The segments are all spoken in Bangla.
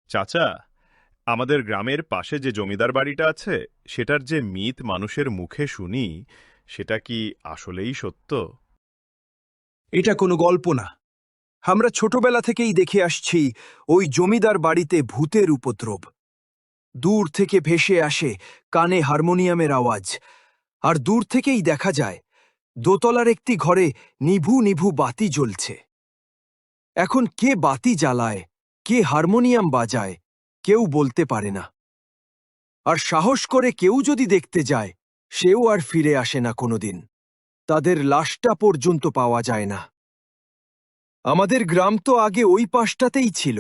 চাচা, আমাদের গ্রামের পাশে যে জমিদার বাড়িটা আছে সেটার যে মিথ মানুষের মুখে শুনি, সেটা কি আসলেই সত্য? এটা কোনো গল্প না। আমরা ছোটবেলা থেকেই দেখে আসছি ওই জমিদার বাড়িতে ভূতের উপদ্রব। দূর থেকে ভেসে আসে কানে হারমোনিয়ামের আওয়াজ, আর দূর থেকেই দেখা যায় দোতলার একটি ঘরে নিভু নিভু বাতি জ্বলছে। এখন কে বাতি জ্বালায়, কে হারমোনিয়াম বাজায়, কেউ বলতে পারে না। আর সাহস করে কেউ যদি দেখতে যায়, সেও আর ফিরে আসে না কোনোদিন। তাদের লাশটা পর্যন্ত পাওয়া যায় না। আমাদের গ্রাম তো আগে ওই পাশটাতেই ছিল।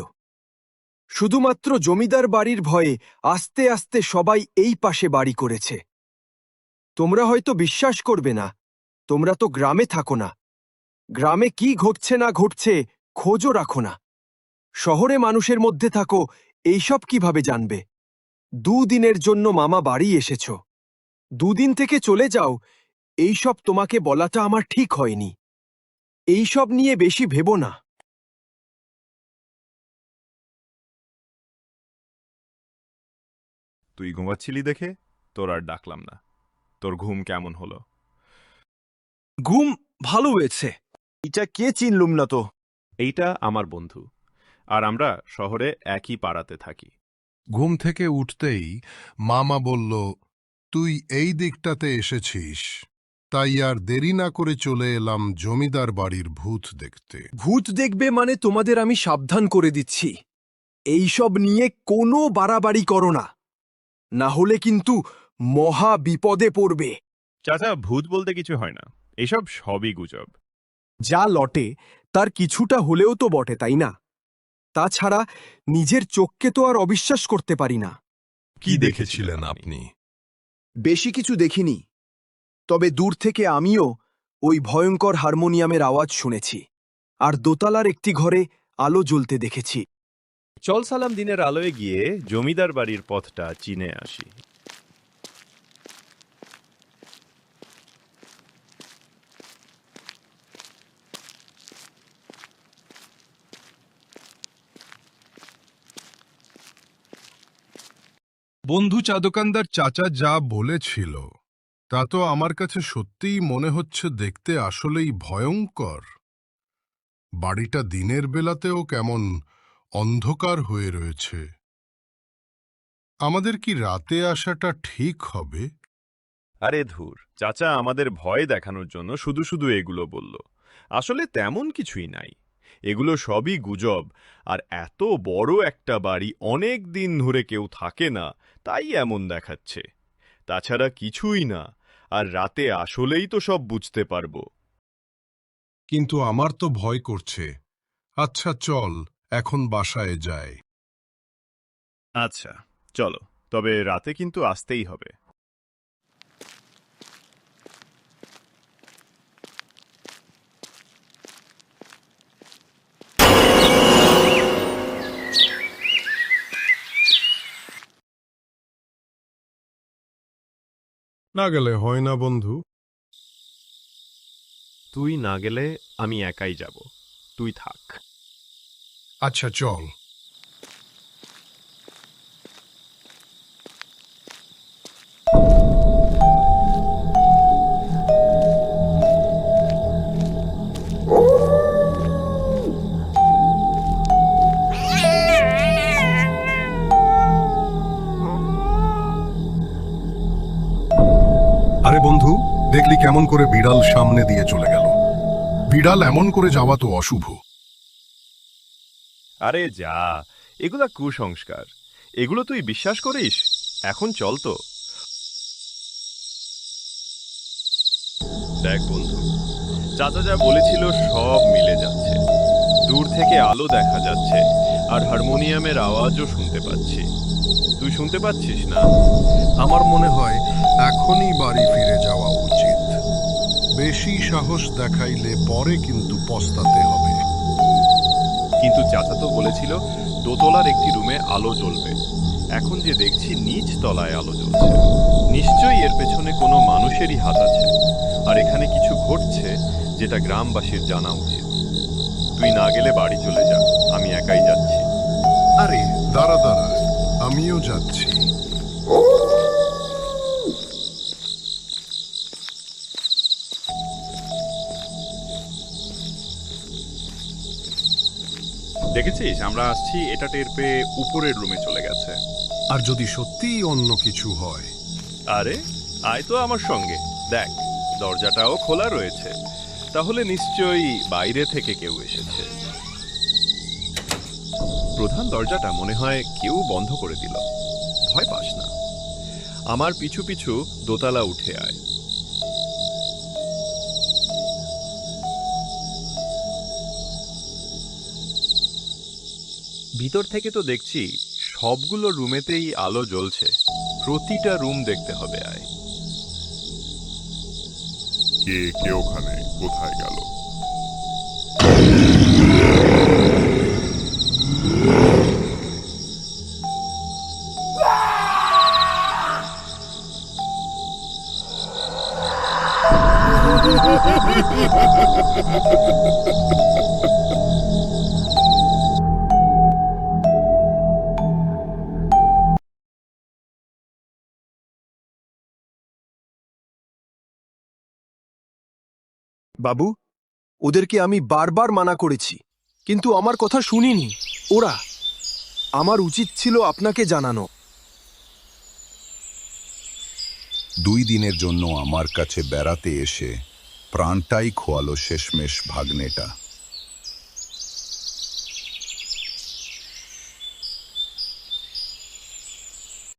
শুধুমাত্র জমিদার বাড়ির ভয়ে আস্তে আস্তে সবাই এই পাশে বাড়ি করেছে। তোমরা হয়তো বিশ্বাস করবে না, তোমরা তো গ্রামে থাকো না। গ্রামে কি ঘটছে না ঘটছে খোঁজও রাখো না। শহরে মানুষের মধ্যে থাকো, এইসব কিভাবে জানবে? 2 দিনের জন্য মামা বাড়ি এসেছ, 2 দিন থেকে চলে যাও, এইসব তোমাকে বলাটা আমার ঠিক হয়নি। এইসব নিয়ে বেশি ভেবো না। তুই ঘুমাচ্ছিলি দেখে তোর আর ডাকলাম না। তোর ঘুম কেমন হলো? ঘুম ভালো হয়েছে। এটা কে চিনলুম না তো। এইটা আমার বন্ধু, আর আমরা শহরে একই পাড়াতে থাকি। ঘুম থেকে উঠতেই মামা বলল, তুই এই দিকটাতে এসেছিস, তাই আর দেরি না করে চলে এলাম জমিদার বাড়ির ভূত দেখতে। ভূত দেখবে মানে তোমাদের আমি সাবধান করে দিচ্ছি, এইসব নিয়ে কোনো বাড়াবাড়ি করো না, না হলে কিন্তু মহা বিপদে পড়বে। চাচা, ভূত বলতে কিছু হয় না, এসব সবই গুজব। যা লটে তার কিছুটা হলেও তো বটে, তাই না? তাছাড়া নিজের চোখকে তো আর অবিশ্বাস করতে পারি না। কি দেখেছিলেন আপনি? বেশি কিছু দেখিনি, তবে দূর থেকে আমিও ওই ভয়ঙ্কর হারমোনিয়ামের আওয়াজ শুনেছি, আর দোতলার একটি ঘরে আলো জ্বলতে দেখেছি। চল সালাম দিনের আলোয় গিয়ে জমিদার বাড়ির পথটা চিনে আসি। বন্ধু চা দোকানদার চাচা যা বলেছিল তা তো আমার কাছে সত্যিই মনে হচ্ছে দেখতে আসলেই ভয়ঙ্কর। বাড়িটা দিনের বেলাতেও কেমন অন্ধকার হয়ে রয়েছে। আমাদের কি রাতে আসাটা ঠিক হবে? আরে ধুর, চাচা আমাদের ভয় দেখানোর জন্য শুধু শুধু এগুলো বলল। আসলে তেমন কিছুই নাই, এগুলো সবই গুজব। আর এত বড় একটা বাড়ি অনেক দিন ধরে কেউ থাকে না, তাই এমন দেখাচ্ছে। তাছাড়া কিছুই না, আর রাতে আসলেই তো সব বুঝতে পারবো। কিন্তু আমার তো ভয় করছে। আচ্ছা চল এখন বাসায় যাই। আচ্ছা চলো, তবে রাতে কিন্তু আসতেই হবে। না গেলে হয় না বন্ধু। তুই না গেলে আমি একাই যাব, তুই থাক। আচ্ছা চল। আরে বন্ধু, দেখলি কেমন করে বিড়াল সামনে দিয়ে চলে গেল? বিড়াল এমন করে যাওয়া তো অশুভ। আরে যা, এগুলা কুসংস্কার, এগুলো তুই বিশ্বাস করিস? এখন চল তো। দেখ বন্ধু, চাচা যা বলেছিল সব মিলে যাচ্ছে। দূর থেকে আলো দেখা যাচ্ছে, আর হারমোনিয়ামের আওয়াজও শুনতে পাচ্ছি। তুই শুনতে পাচ্ছিস না? আমার মনে হয় এখনই বাড়ি ফিরে যাওয়া উচিত। বেশি সাহস দেখাইলে পরে কিন্তু পস্তাতে হবে। কিন্তু চাচা তো বলেছিল দোতলার একটি রুমে আলো জ্বলবে। এখন যে দেখছি নিচ তলায় আলো জ্বলছে, নিশ্চয়ই এর পেছনে কোনো মানুষেরই হাত আছে। আর এখানে কিছু ঘটছে যেটা গ্রামবাসীর জানা উচিত। তুই না গেলে বাড়ি চলে যা, আমি একাই যাচ্ছি। আরে দাঁড়া দাঁড়া, আমিও যাচ্ছি। দেখেছিস আমরা আসছি এটা টের পেয়ে উপরের রুমে চলে গেছে। আর যদি সত্যিই অন্য কিছু হয়? আরে আয় তো আমার সঙ্গে, দেখ দরজাটাও খোলা রয়েছে, তাহলে নিশ্চয়ই বাইরে থেকে কেউ এসেছে। প্রধান দরজাটা মনে হয় কেউ বন্ধ করে দিল। ভয় পাস না, আমার পিছু পিছু দোতলা উঠে আয়। ভিতর থেকে তো দেখছি সবগুলো রুমেতেই আলো জ্বলছে, প্রতিটা রুম দেখতে হবে। আয়। কে ওখানে? কোথায় গেল? বাবু, ওদেরকে আমি বারবার মানা করেছি, কিন্তু আমার কথা শুনিনি ওরা। আমার উচিত ছিল আপনাকে জানানো। 2 দিনের জন্য আমার কাছে বেড়াতে এসে প্রাণটাই খোয়ালো শেষমেশ ভাগ্নেটা।